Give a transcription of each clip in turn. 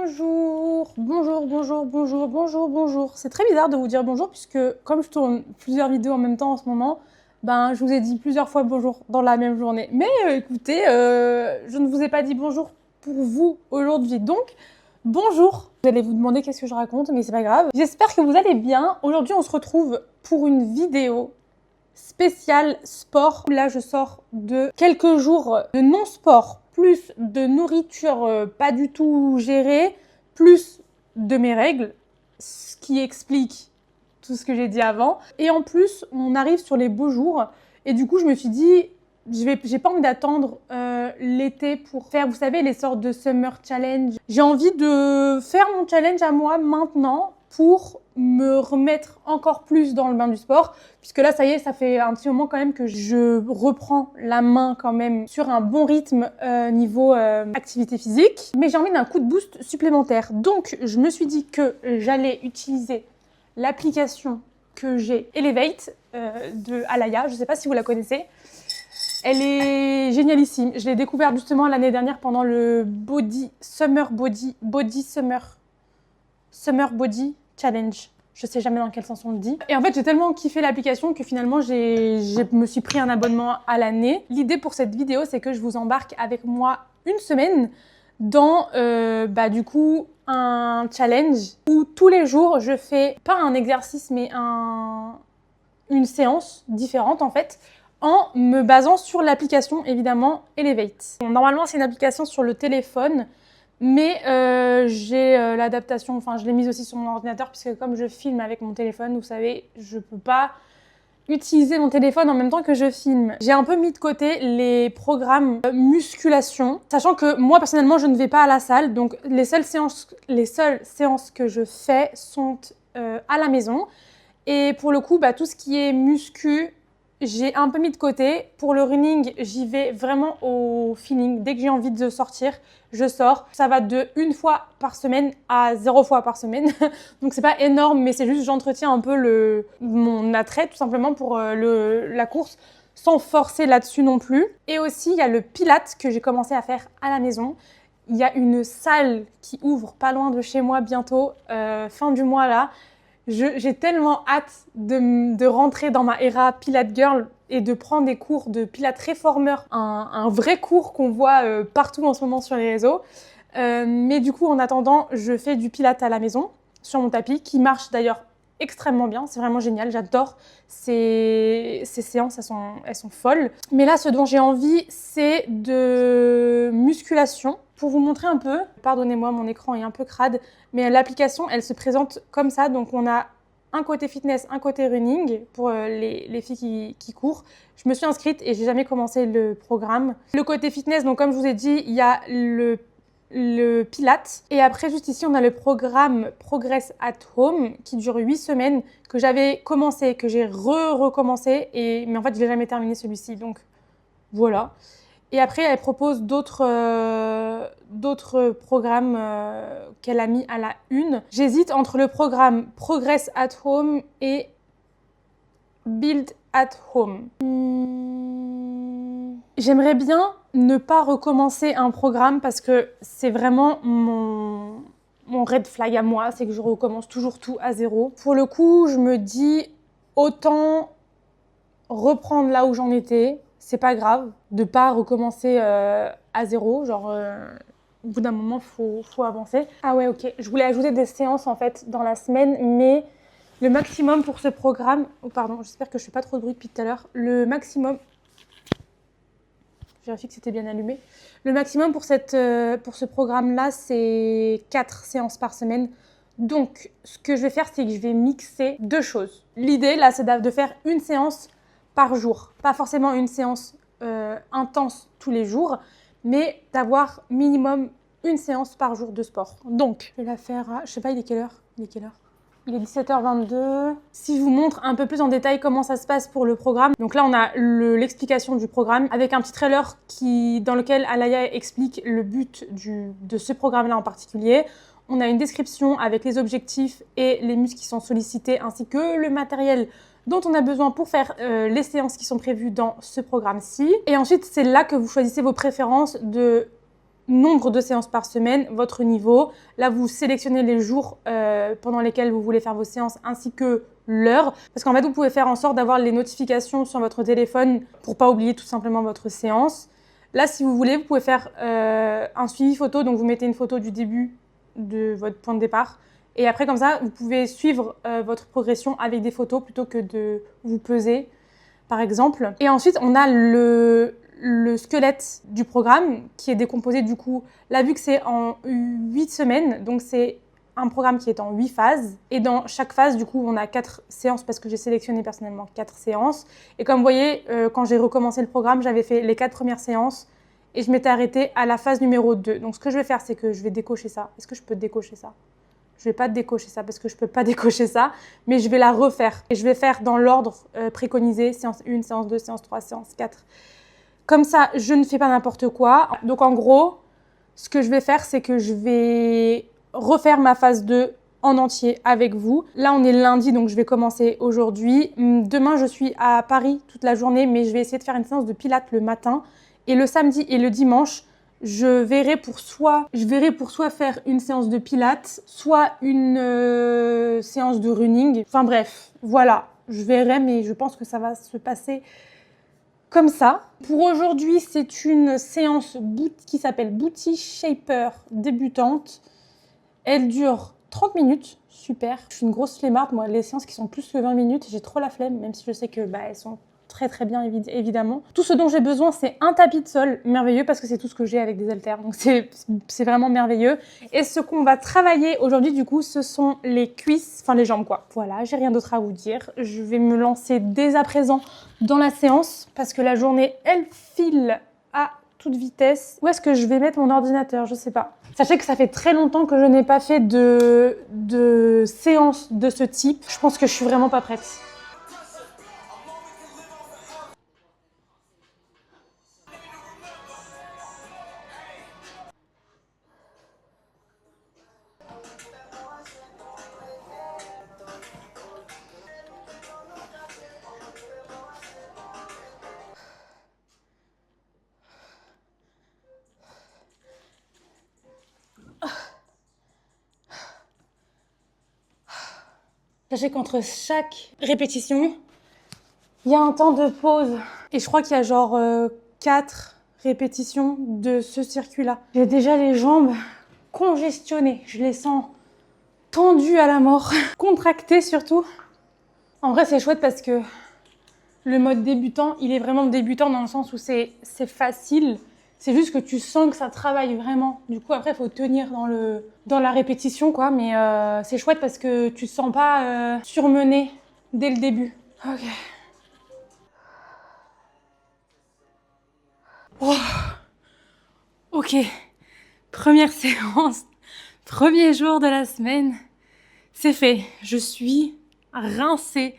Bonjour. C'est très bizarre de vous dire bonjour puisque comme je tourne plusieurs vidéos en même temps en ce moment, je vous ai dit plusieurs fois bonjour dans la même journée. Mais écoutez, je ne vous ai pas dit bonjour pour vous aujourd'hui, donc bonjour. Vous allez vous demander qu'est-ce que je raconte, mais c'est pas grave. J'espère que vous allez bien. Aujourd'hui, on se retrouve pour une vidéo spéciale sport. Là, je sors de quelques jours de non-sport, plus de nourriture pas du tout gérée, plus de mes règles, ce qui explique tout ce que j'ai dit avant. Et en plus, on arrive sur les beaux jours. Et du coup, je me suis dit, j'ai pas envie d'attendre l'été pour faire, vous savez, les sortes de summer challenge. J'ai envie de faire mon challenge à moi maintenant pour me remettre encore plus dans le bain du sport. Puisque là, ça y est, ça fait un petit moment quand même que je reprends la main quand même sur un bon rythme niveau activité physique. Mais j'ai envie d'un coup de boost supplémentaire. Donc, je me suis dit que j'allais utiliser l'application que j'ai, Elevate, de Alaya. Je ne sais pas si vous la connaissez. Elle est génialissime. Je l'ai découverte justement l'année dernière pendant le Summer Body Challenge. Je sais jamais dans quel sens on le dit. Et en fait, j'ai tellement kiffé l'application que finalement, je me suis pris un abonnement à l'année. L'idée pour cette vidéo, c'est que je vous embarque avec moi une semaine dans du coup un challenge où tous les jours je fais pas un exercice mais une séance différente en fait en me basant sur l'application évidemment Elevate. Bon, normalement c'est une application sur le téléphone mais j'ai l'adaptation, enfin je l'ai mise aussi sur mon ordinateur puisque comme je filme avec mon téléphone, vous savez, je peux pas utiliser mon téléphone en même temps que je filme. J'ai un peu mis de côté les programmes musculation, sachant que moi personnellement je ne vais pas à la salle, donc les seules séances que je fais sont à la maison. Et pour le coup, tout ce qui est muscu, j'ai un peu mis de côté. Pour le running, j'y vais vraiment au feeling. Dès que j'ai envie de sortir, je sors. Ça va de 1 fois par semaine à 0 fois par semaine. Donc c'est pas énorme, mais c'est juste j'entretiens un peu mon attrait tout simplement pour la course, sans forcer là-dessus non plus. Et aussi, il y a le Pilates que j'ai commencé à faire à la maison. Il y a une salle qui ouvre pas loin de chez moi bientôt, fin du mois là. J'ai tellement hâte de rentrer dans ma era Pilates Girl et de prendre des cours de Pilates Reformer, un vrai cours qu'on voit partout en ce moment sur les réseaux. Mais du coup, en attendant, je fais du Pilates à la maison, sur mon tapis, qui marche d'ailleurs extrêmement bien. C'est vraiment génial, j'adore ces séances, elles sont folles. Mais là, ce dont j'ai envie, c'est de musculation. Pour vous montrer un peu, pardonnez-moi, mon écran est un peu crade, mais l'application, elle se présente comme ça. Donc, on a un côté fitness, un côté running pour les filles qui courent. Je me suis inscrite et j'ai jamais commencé le programme. Le côté fitness, donc comme je vous ai dit, il y a le Pilates. Et après, juste ici, on a le programme Progress at Home qui dure 8 semaines, que j'avais commencé, que j'ai recommencé. Mais en fait, je l'ai jamais terminé celui-ci. Donc, voilà. Et après, elle propose d'autres programmes qu'elle a mis à la une. J'hésite entre le programme Progress at Home et Build at Home. J'aimerais bien ne pas recommencer un programme parce que c'est vraiment mon red flag à moi, c'est que je recommence toujours tout à zéro. Pour le coup, je me dis autant reprendre là où j'en étais. C'est pas grave de pas recommencer à zéro, genre au bout d'un moment faut avancer. Ah ouais, ok, je voulais ajouter des séances en fait dans la semaine, mais le maximum pour ce programme, oh pardon, j'espère que je fais pas trop de bruit depuis tout à l'heure, le maximum, je vérifie que c'était bien allumé, le maximum pour ce programme là c'est 4 séances par semaine. Donc ce que je vais faire, c'est que je vais mixer 2 choses. L'idée là, c'est de faire une séance par jour. Pas forcément une séance intense tous les jours, mais d'avoir minimum une séance par jour de sport. Donc, je vais la faire à... Je sais pas, il est quelle heure ? Il est 17h22. Si je vous montre un peu plus en détail comment ça se passe pour le programme. Donc là, on a l'explication du programme avec un petit trailer dans lequel Alaya explique le but de ce programme-là en particulier. On a une description avec les objectifs et les muscles qui sont sollicités ainsi que le matériel dont on a besoin pour faire les séances qui sont prévues dans ce programme-ci. Et ensuite, c'est là que vous choisissez vos préférences de nombre de séances par semaine, votre niveau. Là, vous sélectionnez les jours pendant lesquels vous voulez faire vos séances ainsi que l'heure. Parce qu'en fait, vous pouvez faire en sorte d'avoir les notifications sur votre téléphone pour pas oublier tout simplement votre séance. Là, si vous voulez, vous pouvez faire un suivi photo. Donc, vous mettez une photo du début de votre point de départ. Et après, comme ça, vous pouvez suivre votre progression avec des photos plutôt que de vous peser, par exemple. Et ensuite, on a le squelette du programme qui est décomposé du coup, là vu que c'est en 8 semaines, donc c'est un programme qui est en 8 phases. Et dans chaque phase, du coup, on a 4 séances parce que j'ai sélectionné personnellement 4 séances. Et comme vous voyez, quand j'ai recommencé le programme, j'avais fait les 4 premières séances et je m'étais arrêtée à la phase numéro 2. Donc ce que je vais faire, c'est que je vais décocher ça. Est-ce que je peux décocher ça ? Je vais pas décocher ça parce que je peux pas décocher ça, mais je vais la refaire. Et je vais faire dans l'ordre préconisé, séance 1, séance 2, séance 3, séance 4. Comme ça, je ne fais pas n'importe quoi. Donc en gros, ce que je vais faire, c'est que je vais refaire ma phase 2 en entier avec vous. Là, on est lundi, donc je vais commencer aujourd'hui. Demain, je suis à Paris toute la journée, mais je vais essayer de faire une séance de pilates le matin. Et le samedi et le dimanche, je verrai pour soit faire une séance de pilates, soit une séance de running. Enfin bref, voilà, je verrai, mais je pense que ça va se passer comme ça. Pour aujourd'hui, c'est une séance qui s'appelle Booty Shaper débutante. Elle dure 30 minutes, super. Je suis une grosse flemmarde, moi, les séances qui sont plus que 20 minutes, j'ai trop la flemme, même si je sais que elles sont très très bien évidemment. Tout ce dont j'ai besoin, c'est un tapis de sol merveilleux parce que c'est tout ce que j'ai avec des haltères, donc c'est vraiment merveilleux. Et ce qu'on va travailler aujourd'hui du coup, ce sont les cuisses, enfin les jambes quoi. Voilà, j'ai rien d'autre à vous dire. Je vais me lancer dès à présent dans la séance parce que la journée, elle file à toute vitesse. Où est-ce que je vais mettre mon ordinateur? Je sais pas. Sachez que ça fait très longtemps que je n'ai pas fait de séance de ce type. Je pense que je suis vraiment pas prête. Sachez qu'entre chaque répétition, il y a un temps de pause. Et je crois qu'il y a genre 4 répétitions de ce circuit-là. J'ai déjà les jambes congestionnées. Je les sens tendues à la mort. Contractées surtout. En vrai, c'est chouette parce que le mode débutant, il est vraiment débutant dans le sens où c'est facile. C'est juste que tu sens que ça travaille vraiment. Du coup, après, il faut tenir dans la répétition, quoi. Mais c'est chouette parce que tu te sens pas surmené dès le début. Ok. Oh. Ok. Première séance. Premier jour de la semaine. C'est fait. Je suis rincée.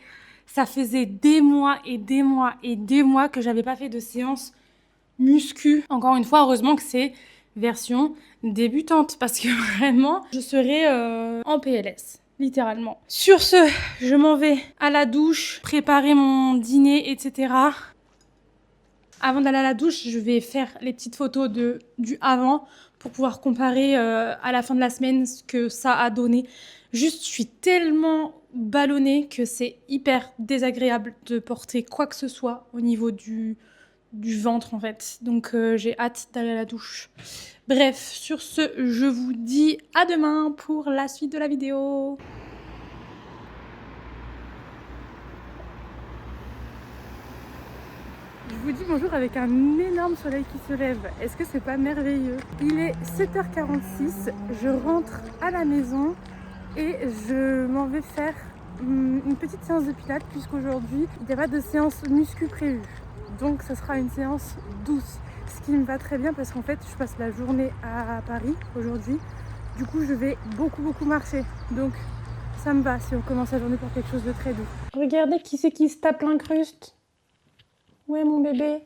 Ça faisait des mois et des mois et des mois que j'avais pas fait de séance muscu. Encore une fois, heureusement que c'est version débutante parce que vraiment, je serais en PLS, littéralement. Sur ce, je m'en vais à la douche, préparer mon dîner, etc. Avant d'aller à la douche, je vais faire les petites photos du avant pour pouvoir comparer à la fin de la semaine ce que ça a donné. Juste, je suis tellement ballonnée que c'est hyper désagréable de porter quoi que ce soit au niveau du ventre en fait. Donc j'ai hâte d'aller à la douche. Bref, sur ce, je vous dis à demain pour la suite de la vidéo. Je vous dis bonjour avec un énorme soleil qui se lève. Est-ce que c'est pas merveilleux? Il est 7h46, je rentre à la maison et je m'en vais faire une petite séance de pilates puisqu'aujourd'hui, il n'y a pas de séance muscu prévue. Donc ça sera une séance douce, ce qui me va très bien parce qu'en fait je passe la journée à Paris aujourd'hui. Du coup je vais beaucoup marcher, donc ça me va si on commence la journée pour quelque chose de très doux. Regardez qui c'est qui se tape l'incruste. Ouais mon bébé.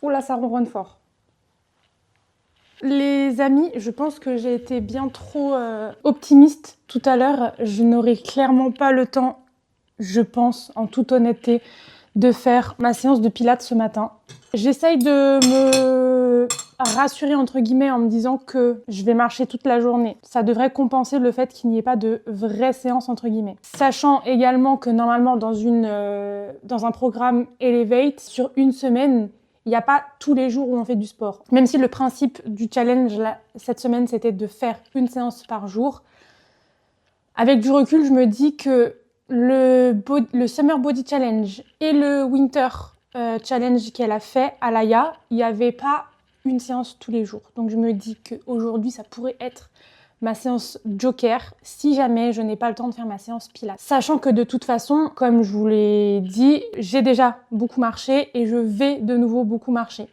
Oula, ça ronronne fort. Les amis, je pense que j'ai été bien trop optimiste tout à l'heure. Je n'aurai clairement pas le temps, je pense en toute honnêteté, de faire ma séance de pilates ce matin. J'essaye de me rassurée entre guillemets en me disant que je vais marcher toute la journée. Ça devrait compenser le fait qu'il n'y ait pas de vraie séance entre guillemets. Sachant également que normalement dans un programme Elevate, sur une semaine, il n'y a pas tous les jours où on fait du sport. Même si le principe du challenge là, cette semaine, c'était de faire une séance par jour. Avec du recul, je me dis que le Summer Body Challenge et le Winter Challenge qu'elle a fait à Laïa, il n'y avait pas une séance tous les jours. Donc je me dis qu'aujourd'hui, ça pourrait être ma séance Joker si jamais je n'ai pas le temps de faire ma séance Pilates. Sachant que de toute façon, comme je vous l'ai dit, j'ai déjà beaucoup marché et je vais de nouveau beaucoup marcher.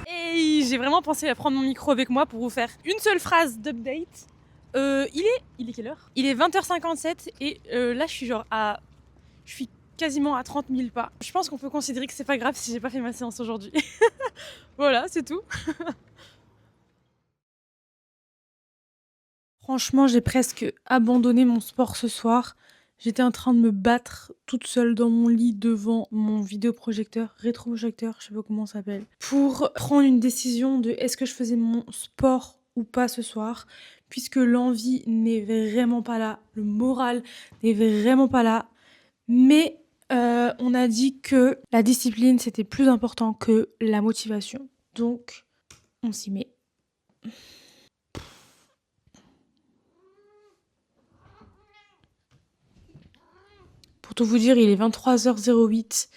Et j'ai vraiment pensé à prendre mon micro avec moi pour vous faire une seule phrase d'update. Il est quelle heure? Il est 20h57 et là je suis quasiment à 30 000 pas. Je pense qu'on peut considérer que c'est pas grave si j'ai pas fait ma séance aujourd'hui. Voilà, c'est tout. Franchement, j'ai presque abandonné mon sport ce soir. J'étais en train de me battre toute seule dans mon lit devant mon vidéoprojecteur, rétroprojecteur, je sais pas comment ça s'appelle, pour prendre une décision de est-ce que je faisais mon sport ou pas ce soir, puisque l'envie n'est vraiment pas là, le moral n'est vraiment pas là, mais on a dit que la discipline c'était plus important que la motivation. Donc, on s'y met. Pour tout vous dire, il est 23h08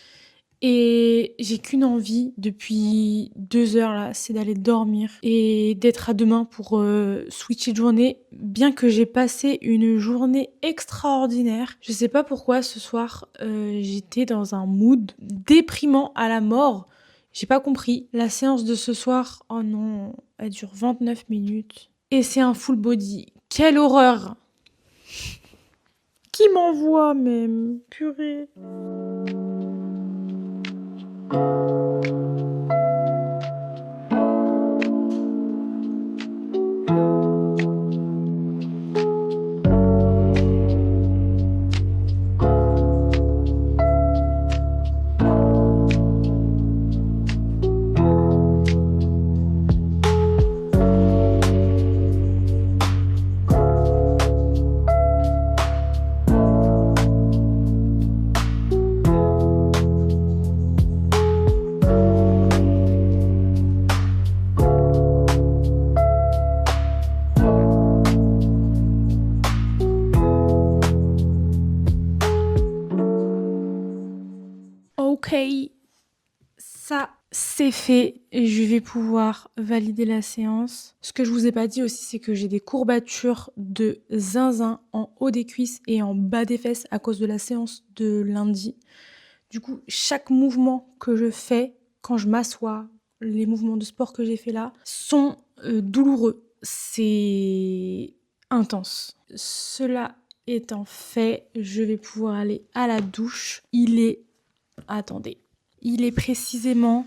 et j'ai qu'une envie depuis 2 heures là, c'est d'aller dormir et d'être à demain pour switcher de journée. Bien que j'ai passé une journée extraordinaire, je sais pas pourquoi ce soir j'étais dans un mood déprimant à la mort. J'ai pas compris. La séance de ce soir, oh non, elle dure 29 minutes et c'est un full body. Quelle horreur! Qui m'envoie même? Purée. Ok, ça c'est fait et je vais pouvoir valider la séance. Ce que je vous ai pas dit aussi, c'est que j'ai des courbatures de zinzin en haut des cuisses et en bas des fesses à cause de la séance de lundi. Du coup, chaque mouvement que je fais quand je m'assois, les mouvements de sport que j'ai fait là, sont douloureux. C'est intense. Cela étant fait, je vais pouvoir aller à la douche. Attendez. Il est précisément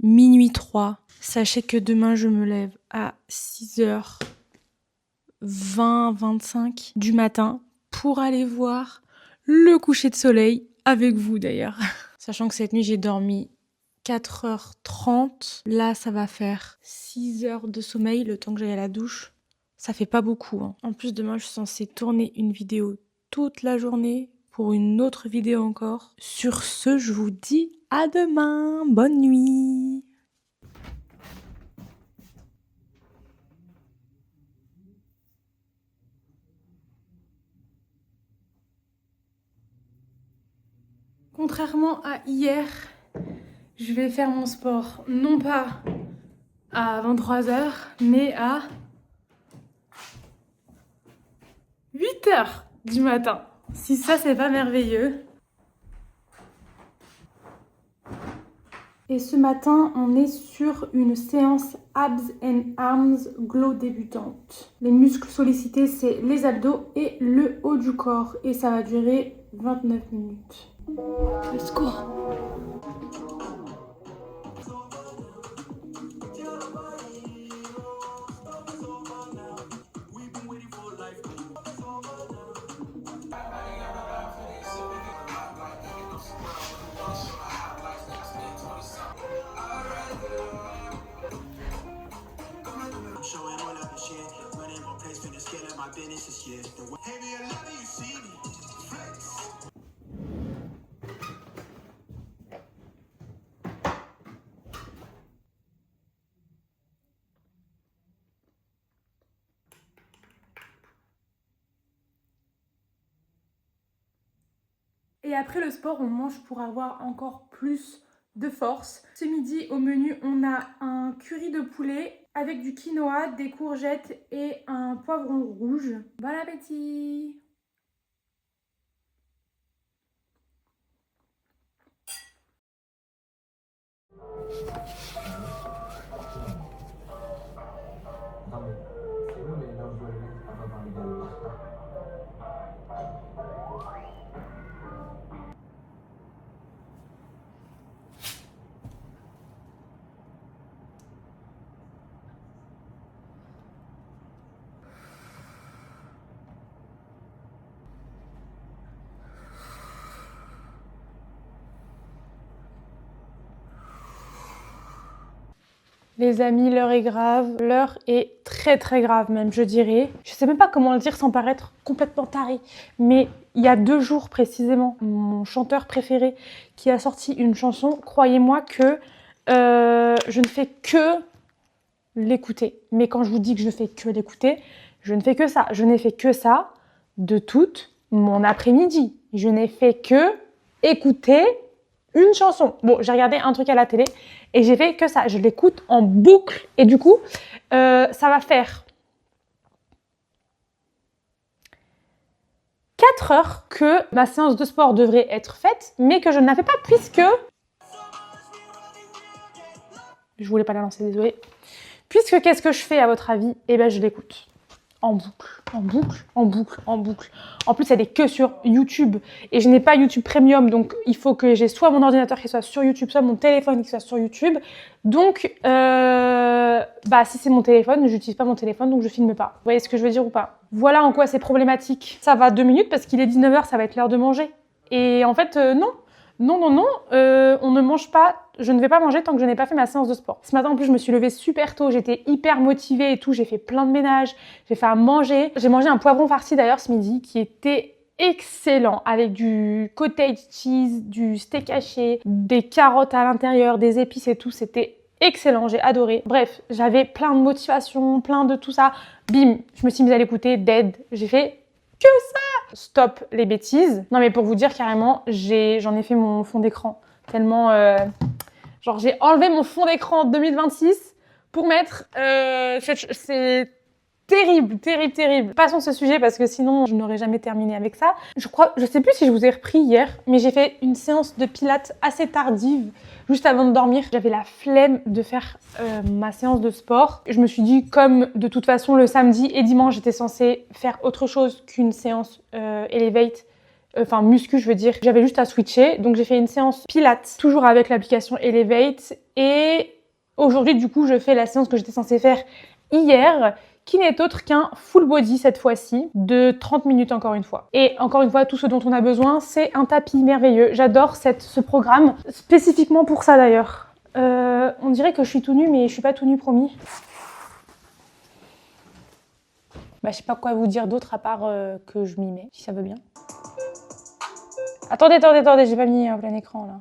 minuit 3. Sachez que demain, je me lève à 6h25 du matin pour aller voir le coucher de soleil avec vous d'ailleurs. Sachant que cette nuit, j'ai dormi 4h30. Là, ça va faire 6 heures de sommeil le temps que j'aille à la douche. Ça fait pas beaucoup, hein. En plus, demain, je suis censée tourner une vidéo toute la journée pour une autre vidéo encore. Sur ce, je vous dis à demain. Bonne nuit. Contrairement à hier, je vais faire mon sport non pas à 23h, mais à 8h du matin. Si ça, c'est pas merveilleux. Et ce matin, on est sur une séance Abs and Arms Glow débutante. Les muscles sollicités, c'est les abdos et le haut du corps. Et ça va durer 29 minutes. Let's go! Et après le sport, on mange pour avoir encore plus de force. Ce midi, au menu, on a un curry de poulet avec du quinoa, des courgettes et un poivron rouge. Bon appétit! Les amis, l'heure est grave. L'heure est très très grave même, je dirais. Je sais même pas comment le dire sans paraître complètement taré. Mais il y a 2 jours précisément, mon chanteur préféré qui a sorti une chanson, croyez-moi que je ne fais que l'écouter. Mais quand je vous dis que je ne fais que l'écouter, je ne fais que ça. Je n'ai fait que ça de toute mon après-midi. Je n'ai fait que écouter une chanson. Bon, j'ai regardé un truc à la télé et j'ai fait que ça. Je l'écoute en boucle et du coup, ça va faire 4 heures que ma séance de sport devrait être faite, mais que je ne la fais pas puisque... Je voulais pas la lancer, désolée. Puisque qu'est-ce que je fais à votre avis? Eh ben, je l'écoute. En boucle, en boucle, en boucle, en boucle. En plus, elle est que sur YouTube. Et je n'ai pas YouTube Premium, donc il faut que j'ai soit mon ordinateur qui soit sur YouTube, soit mon téléphone qui soit sur YouTube. Donc, si c'est mon téléphone, je n'utilise pas mon téléphone, donc je filme pas. Vous voyez ce que je veux dire ou pas? Voilà en quoi c'est problématique. Ça va 2 minutes parce qu'il est 19 h, ça va être l'heure de manger. Et en fait, non. Non, on ne mange pas, je ne vais pas manger tant que je n'ai pas fait ma séance de sport. Ce matin, en plus, je me suis levée super tôt, j'étais hyper motivée et tout, j'ai fait plein de ménage, j'ai fait à manger. J'ai mangé un poivron farci d'ailleurs ce midi qui était excellent avec du cottage cheese, du steak haché, des carottes à l'intérieur, des épices et tout, c'était excellent, j'ai adoré. Bref, j'avais plein de motivation, plein de tout ça. Bim, je me suis mise à l'écouter, dead, j'ai fait que ça. Stop les bêtises. Non mais pour vous dire carrément, j'en ai fait mon fond d'écran. Tellement... genre j'ai enlevé mon fond d'écran 2026 pour mettre... c'est terrible, terrible, terrible. Passons ce sujet parce que sinon je n'aurais jamais terminé avec ça. Je sais plus si je vous ai repris hier, mais j'ai fait une séance de pilates assez tardive, juste avant de dormir. J'avais la flemme de faire ma séance de sport. Je me suis dit, comme de toute façon le samedi et dimanche j'étais censée faire autre chose qu'une séance Elevate, enfin muscu je veux dire, j'avais juste à switcher. Donc j'ai fait une séance pilates, toujours avec l'application Elevate. Et aujourd'hui du coup je fais la séance que j'étais censée faire hier, qui n'est autre qu'un full body cette fois-ci, de 30 minutes encore une fois. Et encore une fois, tout ce dont on a besoin, c'est un tapis merveilleux. J'adore ce programme, spécifiquement pour ça d'ailleurs. On dirait que je suis tout nue, mais je suis pas tout nue, promis. Je sais pas quoi vous dire d'autre à part que je m'y mets, si ça veut bien. Attendez, j'ai pas mis en plein écran là.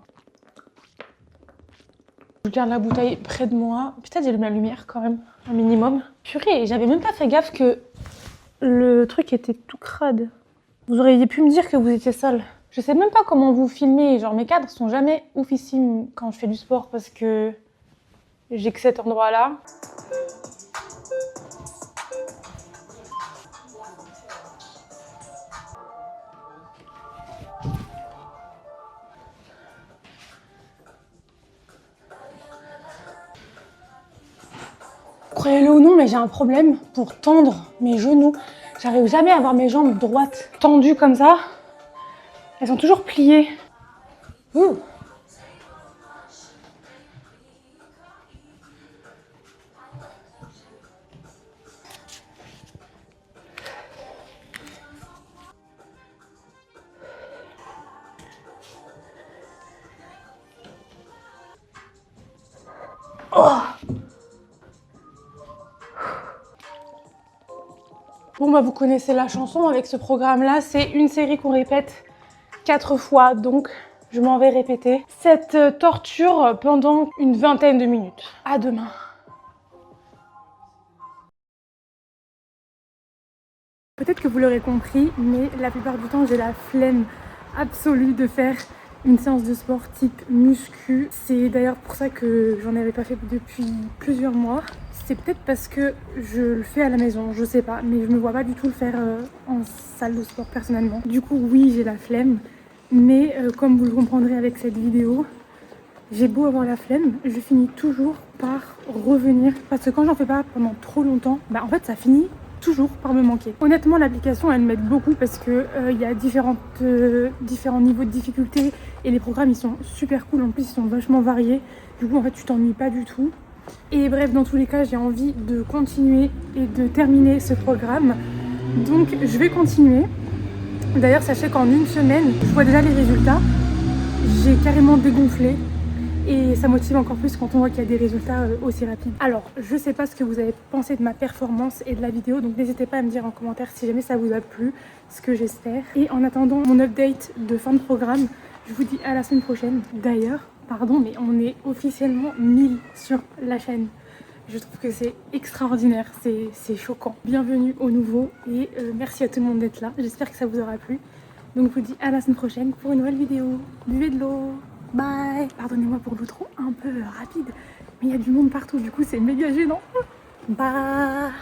Je garde la bouteille près de moi. Putain, j'ai la lumière quand même, un minimum. Purée, j'avais même pas fait gaffe que le truc était tout crade. Vous auriez pu me dire que vous étiez sale. Je sais même pas comment vous filmez. Genre, mes cadres sont jamais oufissimes quand je fais du sport parce que j'ai que cet endroit-là. Croyez-le ou non, mais j'ai un problème pour tendre mes genoux. J'arrive jamais à avoir mes jambes droites tendues comme ça. Elles sont toujours pliées. Ouh. Oh. Bon bah vous connaissez la chanson avec ce programme-là, c'est une série qu'on répète 4 fois, donc je m'en vais répéter cette torture pendant une vingtaine de minutes. À demain. Peut-être que vous l'aurez compris, mais la plupart du temps j'ai la flemme absolue de faire une séance de sport type muscu. C'est d'ailleurs pour ça que j'en avais pas fait depuis plusieurs mois. C'est peut-être parce que je le fais à la maison, je sais pas, mais je me vois pas du tout le faire en salle de sport personnellement. Du coup oui, j'ai la flemme, mais comme vous le comprendrez avec cette vidéo, j'ai beau avoir la flemme, je finis toujours par revenir. Parce que quand j'en fais pas pendant trop longtemps, bah en fait ça finit toujours par me manquer. Honnêtement, l'application elle m'aide beaucoup parce que il y a différents niveaux de difficulté et les programmes ils sont super cool, en plus ils sont vachement variés. Du coup en fait tu t'ennuies pas du tout. Et bref, dans tous les cas, j'ai envie de continuer et de terminer ce programme. Donc je vais continuer. D'ailleurs, sachez qu'en une semaine, je vois déjà les résultats. J'ai carrément dégonflé. Et ça motive encore plus quand on voit qu'il y a des résultats aussi rapides. Alors, je sais pas ce que vous avez pensé de ma performance et de la vidéo, donc n'hésitez pas à me dire en commentaire si jamais ça vous a plu, ce que j'espère. Et en attendant mon update de fin de programme, je vous dis à la semaine prochaine. D'ailleurs, pardon, mais on est officiellement 1000 sur la chaîne. Je trouve que c'est extraordinaire, c'est choquant. Bienvenue aux nouveaux et merci à tout le monde d'être là. J'espère que ça vous aura plu. Donc je vous dis à la semaine prochaine pour une nouvelle vidéo. Buvez de l'eau. Bye. Pardonnez-moi pour l'outro un peu rapide, mais il y a du monde partout, du coup c'est méga gênant. Bye.